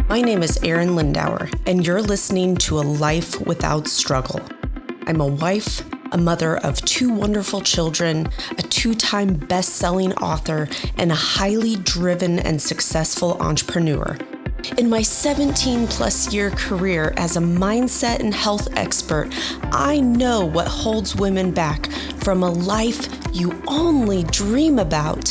My name is Arin Lindauer, and you're listening to A Life Without Struggle. I'm a wife, a mother of 2 wonderful children, a 2-time best-selling author, and a highly driven and successful entrepreneur. In my 17-plus year career as a mindset and health expert, I know what holds women back from a life you only dream about.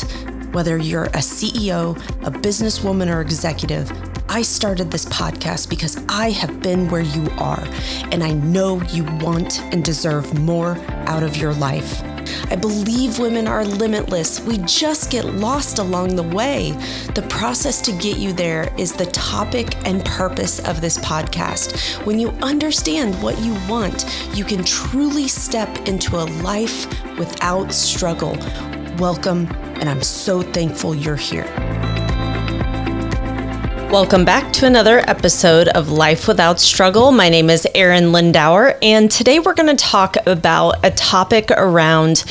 Whether you're a CEO, a businesswoman, or executive, I started this podcast because I have been where you are, and I know you want and deserve more out of your life. I believe women are limitless. We just get lost along the way. The process to get you there is the topic and purpose of this podcast. When you understand what you want, you can truly step into a life without struggle. Welcome, and I'm so thankful you're here. Welcome back to another episode of Life Without Struggle. My name is Arin Lindauer, and today we're going to talk about a topic around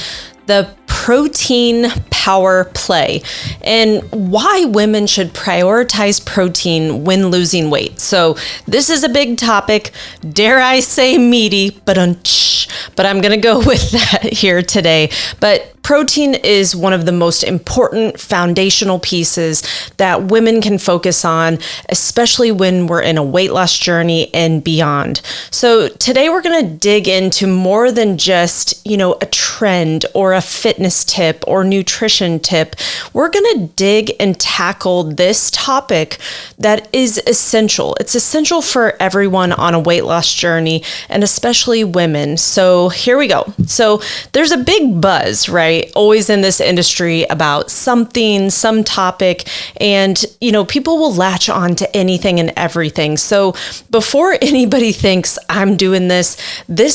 the protein power play and why women should prioritize protein when losing weight. So this is a big topic, dare I say meaty, but I'm going to go with that here today. But protein is one of the most important foundational pieces that women can focus on, especially when we're in a weight loss journey and beyond. So today we're going to dig into more than just, a trend or a fitness tip or nutrition tip. We're going to dig and tackle this topic that is essential. It's essential for everyone on a weight loss journey, and especially women. So here we go. So there's a big buzz, right? Always in this industry about something, some topic, and people will latch on to anything and everything. So before anybody thinks I'm doing this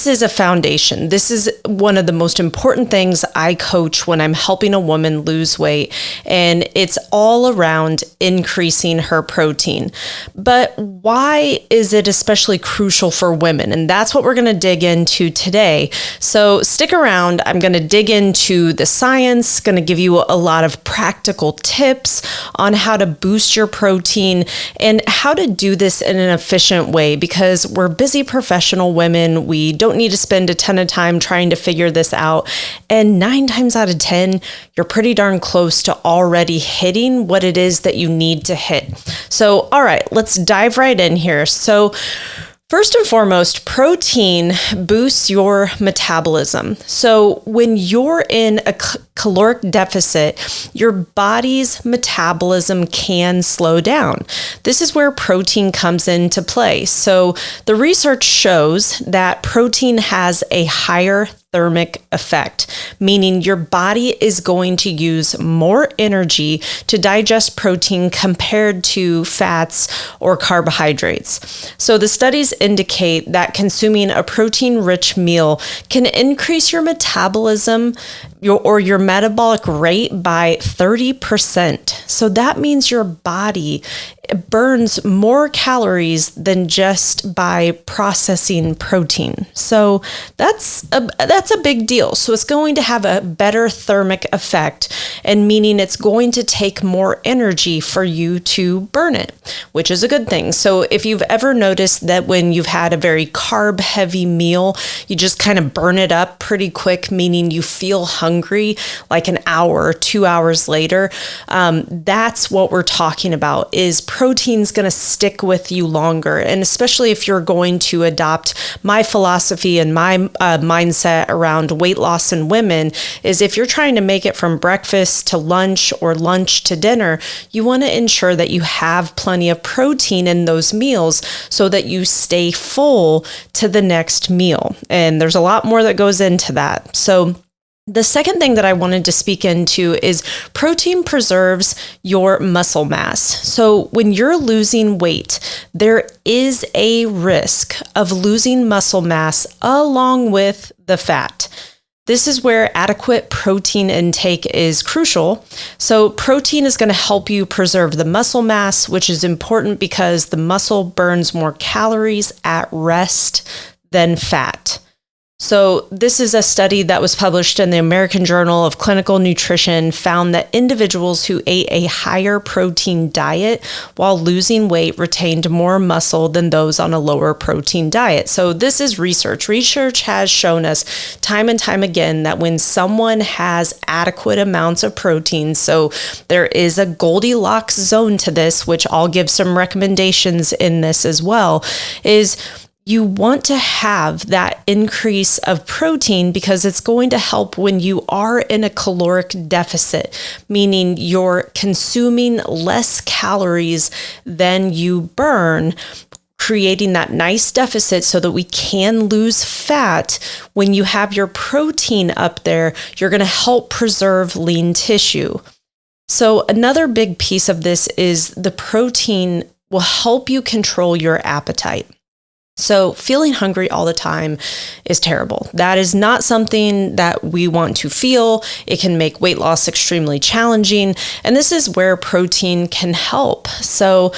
is a foundation. This is one of the most important things I coach when I'm helping a woman lose weight, and it's all around increasing her protein. But why is it especially crucial for women? And that's what we're going to dig into today. So stick around. I'm going to dig into the science, going to give you a lot of practical tips on how to boost your protein and how to do this in an efficient way, because we're busy professional women. We don't need to spend a ton of time trying to figure this out. And 9 times out of 10, you're pretty darn close to already hitting what it is that you need to hit. So, all right, let's dive right in here. So, first and foremost, protein boosts your metabolism. So when you're in a caloric deficit, your body's metabolism can slow down. This is where protein comes into play. So the research shows that protein has a higher thermic effect, meaning your body is going to use more energy to digest protein compared to fats or carbohydrates. So the studies indicate that consuming a protein-rich meal can increase your metabolism or your metabolic rate by 30%. So that means your body burns more calories than just by processing protein. So that's a big deal. So it's going to have a better thermic effect, and meaning it's going to take more energy for you to burn it, which is a good thing. So if you've ever noticed that when you've had a very carb heavy meal, you just kind of burn it up pretty quick, meaning you feel hungry like an hour or 2 hours later, that's what we're talking about, is protein's going to stick with you longer. And especially if you're going to adopt my philosophy and my mindset around weight loss in women, is if you're trying to make it from breakfast to lunch or lunch to dinner, you want to ensure that you have plenty of protein in those meals so that you stay full to the next meal. And there's a lot more that goes into that. So the second thing that I wanted to speak into is protein preserves your muscle mass. So when you're losing weight, there is a risk of losing muscle mass along with the fat. This is where adequate protein intake is crucial. So protein is going to help you preserve the muscle mass, which is important because the muscle burns more calories at rest than fat. So this is a study that was published in the American Journal of Clinical Nutrition, found that individuals who ate a higher protein diet while losing weight retained more muscle than those on a lower protein diet. So this is research. Research has shown us time and time again that when someone has adequate amounts of protein, so there is a Goldilocks zone to this, which I'll give some recommendations in this as well, is you want to have that increase of protein because it's going to help when you are in a caloric deficit, meaning you're consuming less calories than you burn, creating that nice deficit so that we can lose fat. When you have your protein up there, you're going to help preserve lean tissue. So another big piece of this is the protein will help you control your appetite. So feeling hungry all the time is terrible. That is not something that we want to feel. It can make weight loss extremely challenging. And this is where protein can help. So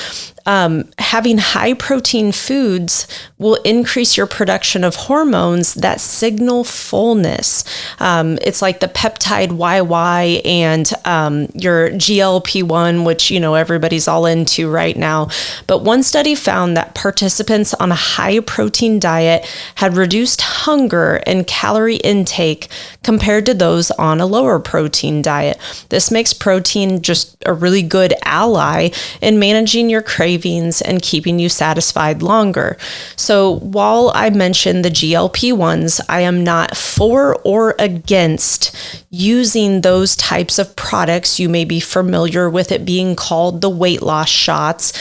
having high protein foods will increase your production of hormones that signal fullness. It's like the peptide YY and your GLP-1, which, everybody's all into right now. But one study found that participants on a high protein diet had reduced hunger and calorie intake compared to those on a lower protein diet. This makes protein just a really good ally in managing your cravings and keeping you satisfied longer. So while I mentioned the GLP-1s, I am not for or against using those types of products. You may be familiar with it being called the weight loss shots.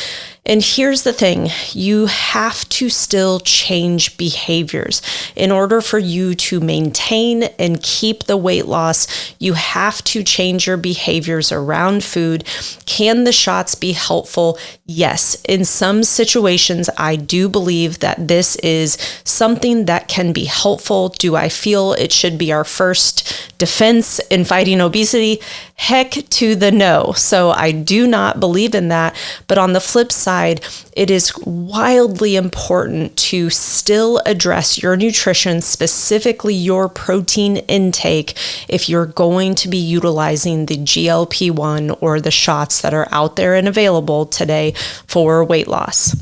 And here's the thing, you have to still change behaviors. In order for you to maintain and keep the weight loss, you have to change your behaviors around food. Can the shots be helpful? Yes. In some situations, I do believe that this is something that can be helpful. Do I feel it should be our first defense in fighting obesity? Heck to the no. So I do not believe in that. But on the flip side, it is wildly important to still address your nutrition, specifically your protein intake, if you're going to be utilizing the GLP-1 or the shots that are out there and available today for weight loss.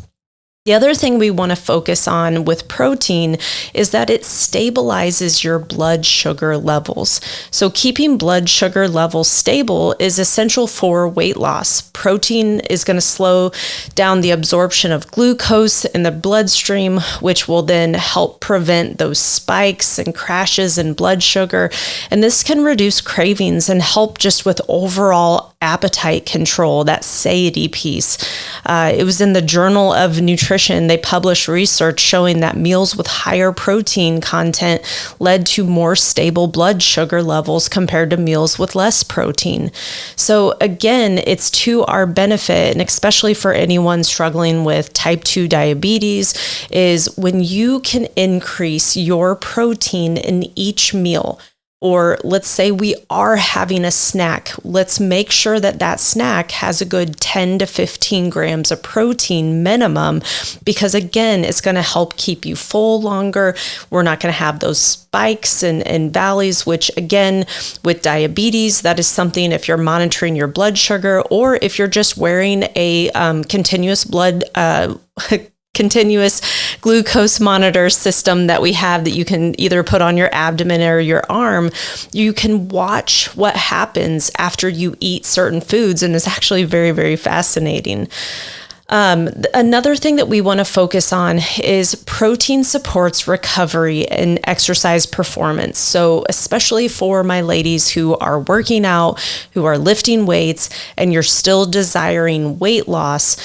The other thing we want to focus on with protein is that it stabilizes your blood sugar levels. So keeping blood sugar levels stable is essential for weight loss. Protein is going to slow down the absorption of glucose in the bloodstream, which will then help prevent those spikes and crashes in blood sugar. And this can reduce cravings and help just with overall appetite control, that satiety piece. It was in the Journal of Nutrition. They published research showing that meals with higher protein content led to more stable blood sugar levels compared to meals with less protein. So again, it's to our benefit, and especially for anyone struggling with type 2 diabetes, is when you can increase your protein in each meal. Or let's say we are having a snack. Let's make sure that that snack has a good 10 to 15 grams of protein minimum, because again, it's going to help keep you full longer. We're not going to have those spikes and valleys, which again, with diabetes, that is something if you're monitoring your blood sugar, or if you're just wearing a continuous glucose monitor system that we have that you can either put on your abdomen or your arm, you can watch what happens after you eat certain foods. And it's actually very, very fascinating. Another thing that we want to focus on is protein supports recovery and exercise performance. So especially for my ladies who are working out, who are lifting weights, and you're still desiring weight loss,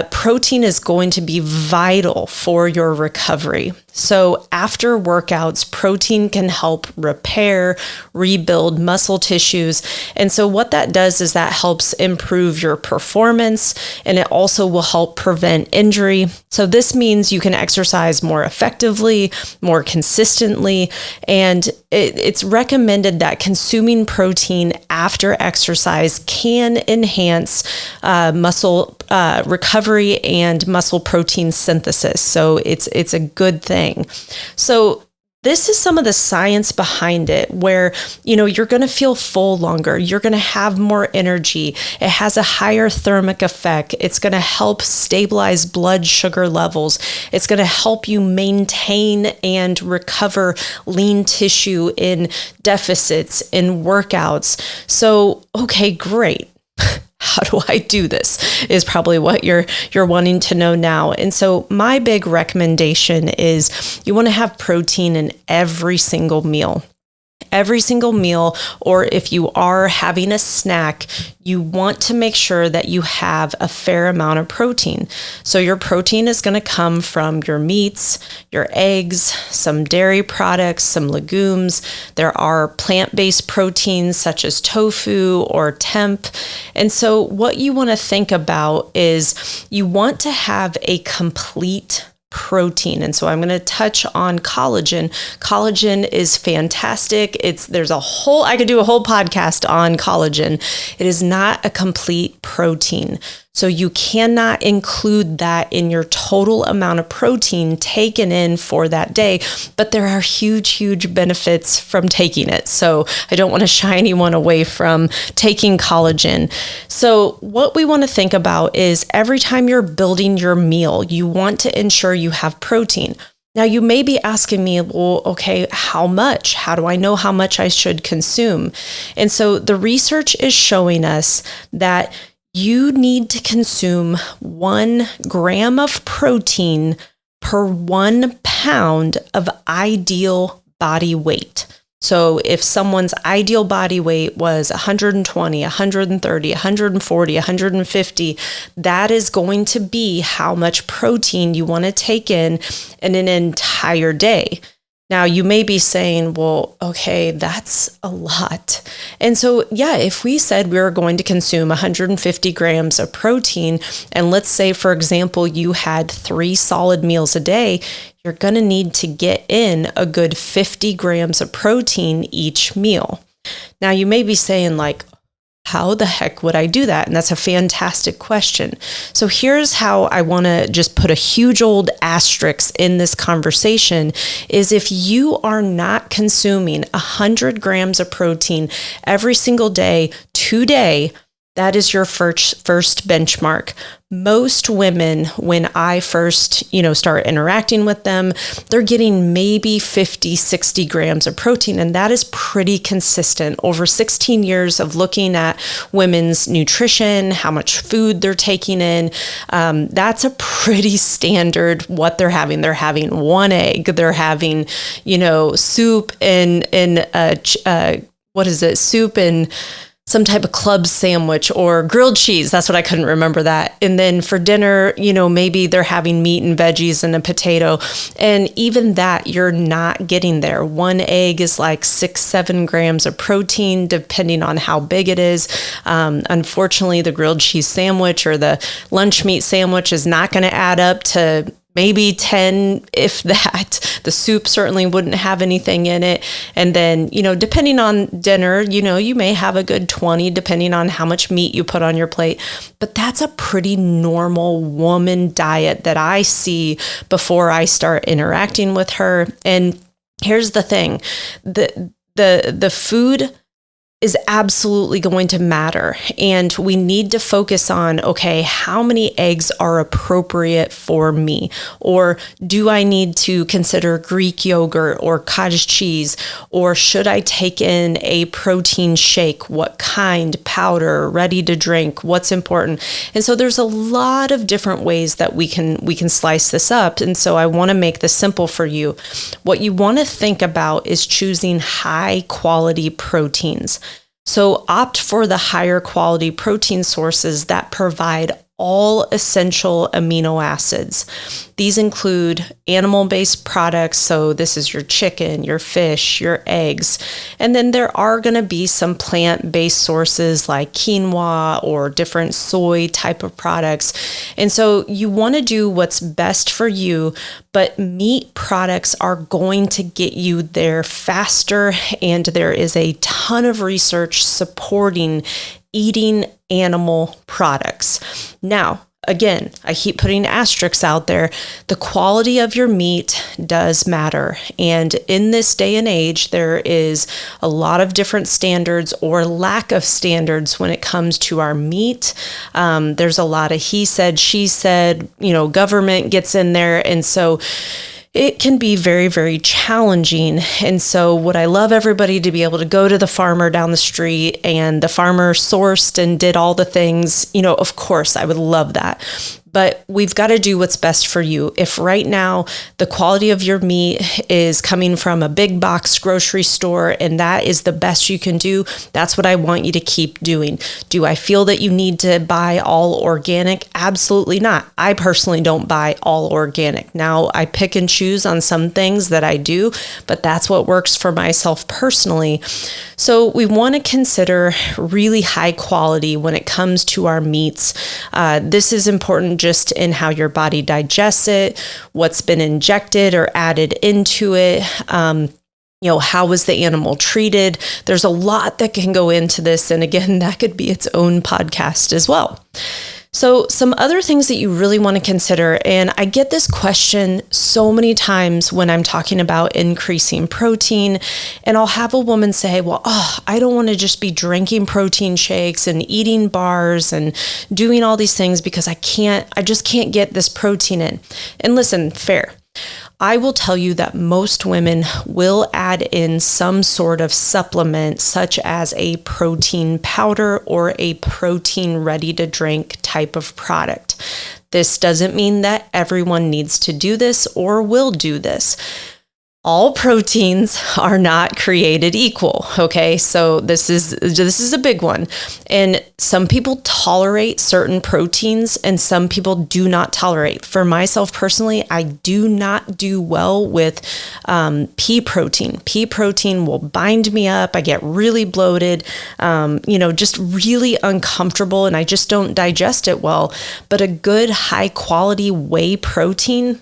protein is going to be vital for your recovery. So after workouts, protein can help repair, rebuild muscle tissues. And so what that does is that helps improve your performance, and it also will help prevent injury. So this means you can exercise more effectively, more consistently, and it's recommended that consuming protein after exercise can enhance muscle recovery and muscle protein synthesis. So it's a good thing. So this is some of the science behind it, where, you're going to feel full longer. You're going to have more energy. It has a higher thermic effect. It's going to help stabilize blood sugar levels. It's going to help you maintain and recover lean tissue in deficits, in workouts. So, okay, great. How do I do this is probably what you're wanting to know now. And so my big recommendation is you want to have protein in every single meal. Every single meal, or if you are having a snack, you want to make sure that you have a fair amount of protein. So your protein is going to come from your meats, your eggs, some dairy products, some legumes. There are plant-based proteins such as tofu or temp. And so what you want to think about is you want to have a complete protein. And so I'm going to touch on collagen. Collagen is fantastic. I could do a whole podcast on collagen. It is not a complete protein. So you cannot include that in your total amount of protein taken in for that day, but there are huge, huge benefits from taking it. So I don't want to shy anyone away from taking collagen. So what we want to think about is every time you're building your meal, you want to ensure you have protein. Now, you may be asking me, well, okay, how much? How do I know how much I should consume? And so the research is showing us that you need to consume 1 gram of protein per 1 pound of ideal body weight. So if someone's ideal body weight was 120, 130, 140, 150, that is going to be how much protein you want to take in an entire day. Now, you may be saying, well, okay, that's a lot. And so, if we said we were going to consume 150 grams of protein, and let's say, for example, you had 3 solid meals a day, you're going to need to get in a good 50 grams of protein each meal. Now, you may be saying, how the heck would I do that? And that's a fantastic question. So here's how I want to just put a huge old asterisk in this conversation is if you are not consuming 100 grams of protein every single day today, that is your first benchmark. Most women, when I first, start interacting with them, they're getting maybe 50, 60 grams of protein. And that is pretty consistent. Over 16 years of looking at women's nutrition, how much food they're taking in, that's a pretty standard what they're having. They're having 1 egg. They're having, soup soup and some type of club sandwich or grilled cheese. That's what I couldn't remember that. And then for dinner, maybe they're having meat and veggies and a potato. And even that, you're not getting there. 1 egg is like 6-7 grams of protein, depending on how big it is. Unfortunately, the grilled cheese sandwich or the lunch meat sandwich is not going to add up to maybe 10, if that. The soup certainly wouldn't have anything in it. And then, depending on dinner, you may have a good 20, depending on how much meat you put on your plate. But that's a pretty normal woman diet that I see before I start interacting with her. And here's the thing, the food is absolutely going to matter. And we need to focus on, okay, how many eggs are appropriate for me? Or do I need to consider Greek yogurt or cottage cheese? Or should I take in a protein shake? What kind? Powder, ready to drink? What's important? And so there's a lot of different ways that we can slice this up. And so I want to make this simple for you. What you want to think about is choosing high quality proteins. So opt for the higher quality protein sources that provide all essential amino acids. These include animal-based products, so this is your chicken, your fish, your eggs. And then there are going to be some plant-based sources like quinoa or different soy type of products. And so you want to do what's best for you, but meat products are going to get you there faster, and there is a ton of research supporting eating animal products. Now, again, I keep putting asterisks out there. The quality of your meat does matter. And in this day and age, there is a lot of different standards or lack of standards when it comes to our meat. There's a lot of he said, she said, government gets in there. And so it can be very, very challenging. And so would I love everybody to be able to go to the farmer down the street and the farmer sourced and did all the things? Of course, I would love that. But we've got to do what's best for you. If right now the quality of your meat is coming from a big box grocery store and that is the best you can do, that's what I want you to keep doing. Do I feel that you need to buy all organic? Absolutely not. I personally don't buy all organic. Now, I pick and choose on some things that I do, but that's what works for myself personally. So we want to consider really high quality when it comes to our meats. This is important just in how your body digests it, what's been injected or added into it. How was the animal treated? There's a lot that can go into this. And again, that could be its own podcast as well. So some other things that you really want to consider, and I get this question so many times when I'm talking about increasing protein, and I'll have a woman say, well, I don't want to just be drinking protein shakes and eating bars and doing all these things because I just can't get this protein in. And listen, fair. I will tell you that most women will add in some sort of supplement, such as a protein powder or a protein ready-to-drink type of product. This doesn't mean that everyone needs to do this or will do this. All proteins are not created equal, okay? So this is a big one. And some people tolerate certain proteins and some people do not tolerate. For myself personally, I do not do well with pea protein. Pea protein will bind me up. I get really bloated, just really uncomfortable, and I just don't digest it well. But a good high quality whey protein,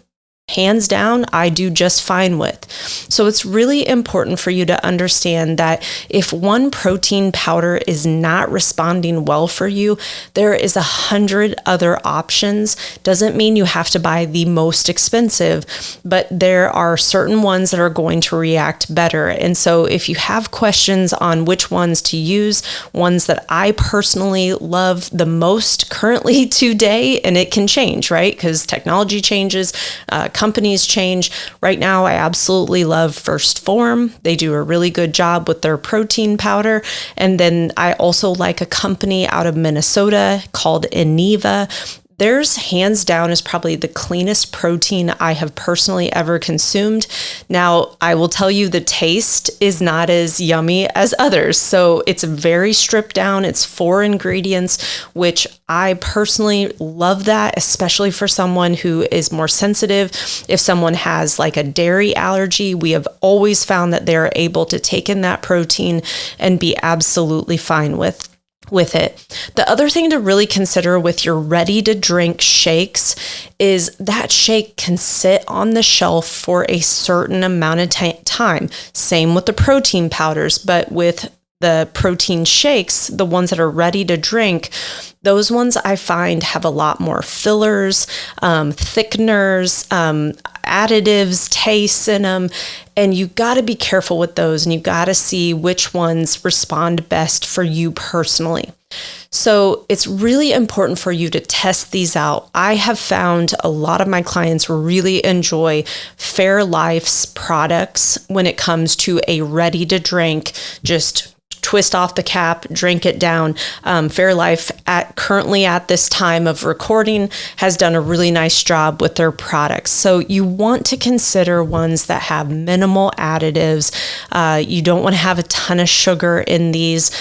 hands down, I do just fine with. So it's really important for you to understand that if one protein powder is not responding well for you, there is 100 other options. Doesn't mean you have to buy the most expensive, but there are certain ones that are going to react better. And so if you have questions on which ones to use, ones that I personally love the most currently today, and it can change, right? Because technology changes, companies change. Right now, I absolutely love First Form. They do a really good job with their protein powder. And then I also like a company out of Minnesota called Eneva. Theirs, hands down, is probably the cleanest protein I have personally ever consumed. Now, I will tell you the taste is not as yummy as others. So it's very stripped down. It's 4 ingredients, which I personally love that, especially for someone who is more sensitive. If someone has like a dairy allergy, we have always found that they're able to take in that protein and be absolutely fine with it. The other thing to really consider with your ready-to-drink shakes is that shake can sit on the shelf for a certain amount of time. Same with the protein powders, but with the protein shakes, the ones that are ready to drink, those ones I find have a lot more fillers, thickeners, additives, tastes in them. And you got to be careful with those, and you got to see which ones respond best for you personally. So it's really important for you to test these out. I have found a lot of my clients really enjoy Fairlife's products when it comes to a ready to drink, just twist off the cap, drink it down. Fairlife currently at this time of recording has done a really nice job with their products. So you want to consider ones that have minimal additives. You don't want to have a ton of sugar in these.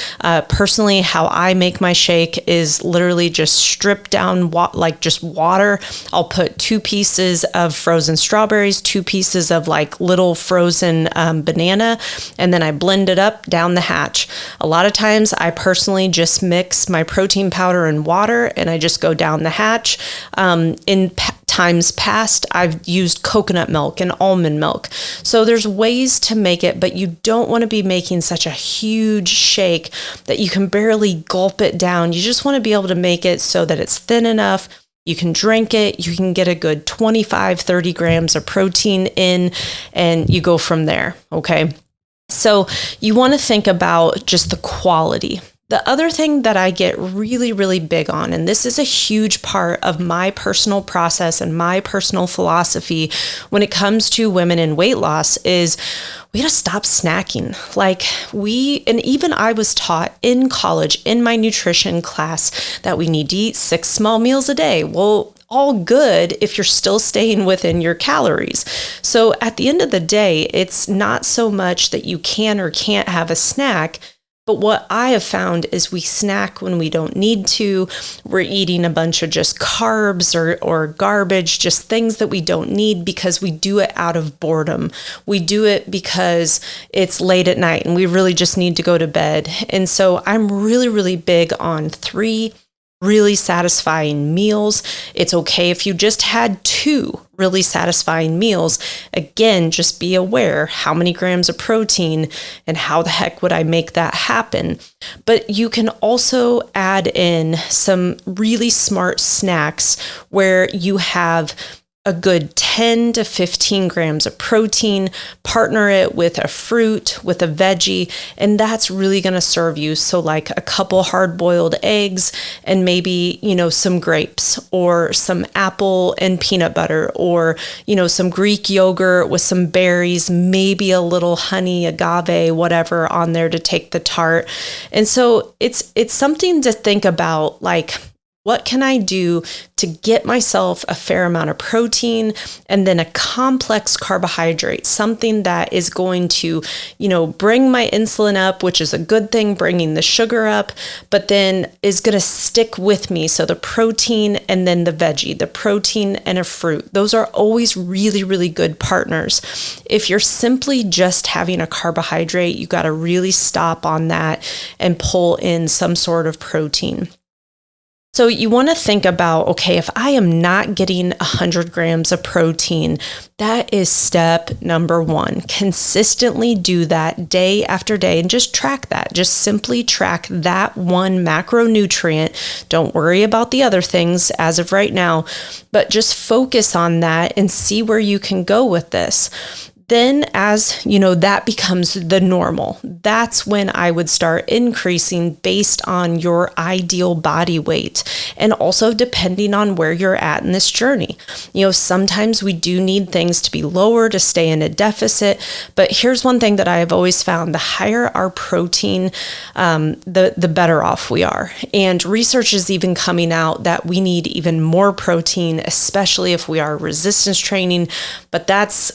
Personally, how I make my shake is literally just stripped down just water. I'll put 2 pieces of frozen strawberries, 2 pieces of like little frozen banana, and then I blend it up down the hatch. A lot of times I personally just mix my protein powder and water and I just go down the hatch. In times past, I've used coconut milk and almond milk. So there's ways to make it, but you don't want to be making such a huge shake that you can barely gulp it down. You just want to be able to make it so that it's thin enough You can drink it. You can get a good 25, 30 grams of protein in, and you go from there. Okay. So you want to think about just the quality. The other thing that I get really, really big on, and this is a huge part of my personal process and my personal philosophy when it comes to women in weight loss, is we got to stop snacking. And even I was taught in college, in my nutrition class, that we need to eat 6 small meals a day. Well, all good if you're still staying within your calories. So at the end of the day, it's not so much that you can or can't have a snack. But what I have found is we snack when we don't need to. We're eating a bunch of just carbs or garbage, just things that we don't need because we do it out of boredom. We do it because it's late at night and we really just need to go to bed. And so I'm really, really big on 3 really satisfying meals. It's okay if you just had 2 really satisfying meals. Again, just be aware how many grams of protein and how the heck would I make that happen. But you can also add in some really smart snacks where you have a good 10 to 15 grams of protein, partner it with a fruit, with a veggie, and that's really going to serve you. So like a couple hard-boiled eggs and maybe, some grapes or some apple and peanut butter, or, some Greek yogurt with some berries, maybe a little honey, agave, whatever on there to take the tart. And so it's something to think about, like, what can I do to get myself a fair amount of protein and then a complex carbohydrate, something that is going to, bring my insulin up, which is a good thing, bringing the sugar up, but then is going to stick with me. So the protein and then the veggie, the protein and a fruit, those are always really, really good partners. If you're simply just having a carbohydrate, you got to really stop on that and pull in some sort of protein. So you want to think about, okay, if I am not getting 100 grams of protein, that is step number 1. Consistently do that day after day and just track that. Just simply track that one macronutrient. Don't worry about the other things as of right now, but just focus on that and see where you can go with this. Then as that becomes the normal, that's when I would start increasing based on your ideal body weight and also depending on where you're at in this journey. Sometimes we do need things to be lower to stay in a deficit, but here's one thing that I have always found: the higher our protein, the better off we are. And research is even coming out that we need even more protein, especially if we are resistance training, but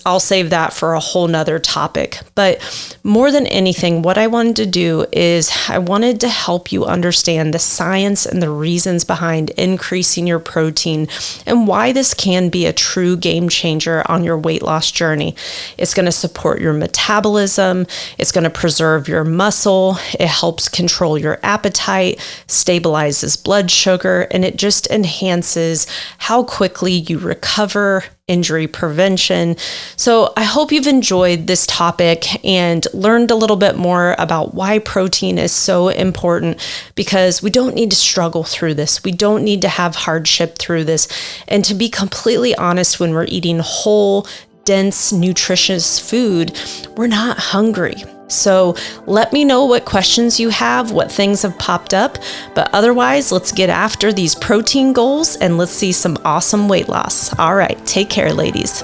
I'll save that for a whole nother topic. But more than anything, what I wanted to do is I wanted to help you understand the science and the reasons behind increasing your protein and why this can be a true game changer on your weight loss journey. It's going to support your metabolism. It's going to preserve your muscle. It helps control your appetite, stabilizes blood sugar, and it just enhances how quickly you recover, injury prevention. So I hope you've enjoyed this topic and learned a little bit more about why protein is so important, because we don't need to struggle through this. We don't need to have hardship through this. And to be completely honest, when we're eating whole, dense, nutritious food, we're not hungry. So let me know what questions you have, what things have popped up. But otherwise, let's get after these protein goals and let's see some awesome weight loss. All right, take care, ladies.